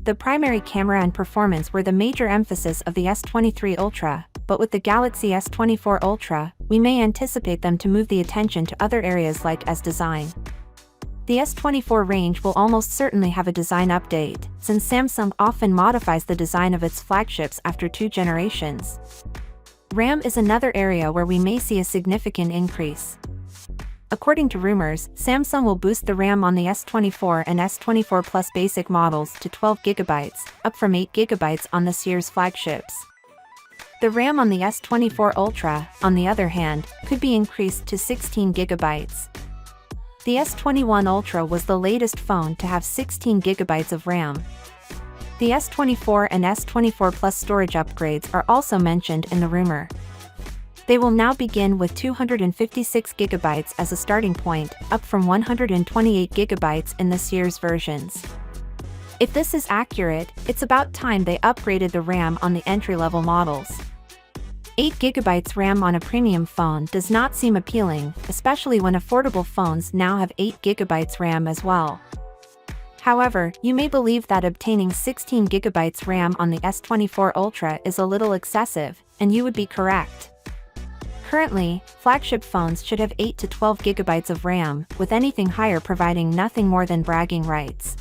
The primary camera and performance were the major emphasis of the S23 Ultra, but with the Galaxy S24 Ultra, we may anticipate them to move the attention to other areas like as design. The S24 range will almost certainly have a design update, since Samsung often modifies the design of its flagships after 2 generations. RAM is another area where we may see a significant increase. According to rumors, Samsung will boost the RAM on the S24 and S24 Plus basic models to 12GB, up from 8GB on this year's flagships. The RAM on the S24 Ultra, on the other hand, could be increased to 16GB. The S21 Ultra was the latest phone to have 16GB of RAM. The S24 and S24 Plus storage upgrades are also mentioned in the rumor. They will now begin with 256GB as a starting point, up from 128GB in this year's versions. If this is accurate, it's about time they upgraded the RAM on the entry-level models. 8GB RAM on a premium phone does not seem appealing, especially when affordable phones now have 8GB RAM as well. However, you may believe that obtaining 16GB RAM on the S24 Ultra is a little excessive, and you would be correct. Currently, flagship phones should have 8 to 12GB of RAM, with anything higher providing nothing more than bragging rights.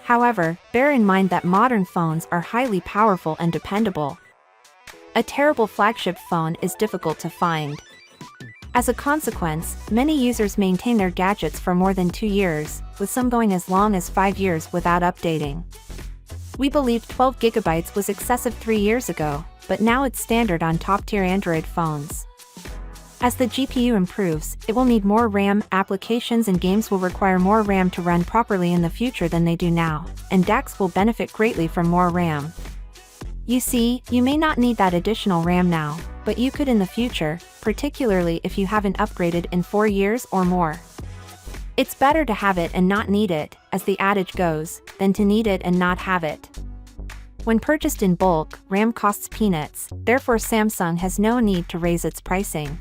However, bear in mind that modern phones are highly powerful and dependable. A terrible flagship phone is difficult to find. As a consequence, many users maintain their gadgets for more than 2 years, with some going as long as 5 years without updating. We believed 12GB was excessive 3 years ago, but now it's standard on top-tier Android phones. As the GPU improves, it will need more RAM, applications and games will require more RAM to run properly in the future than they do now, and DACs will benefit greatly from more RAM. You see, you may not need that additional RAM now, but you could in the future, particularly if you haven't upgraded in 4 years or more. It's better to have it and not need it, as the adage goes, than to need it and not have it. When purchased in bulk, RAM costs peanuts, therefore Samsung has no need to raise its pricing.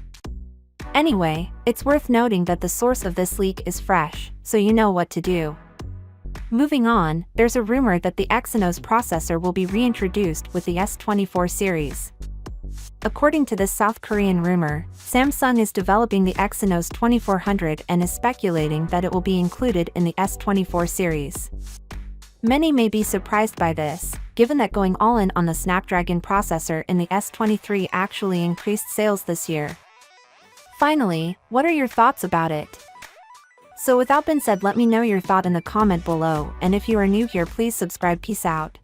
Anyway, it's worth noting that the source of this leak is fresh, so you know what to do. Moving on, there's a rumor that the Exynos processor will be reintroduced with the S24 series. According to this South Korean rumor, Samsung is developing the Exynos 2400 and is speculating that it will be included in the S24 series. Many may be surprised by this, given that going all in on the Snapdragon processor in the S23 actually increased sales this year. Finally, what are your thoughts about it? So without being said, let me know your thought in the comment below, and if you are new here, please subscribe. Peace out.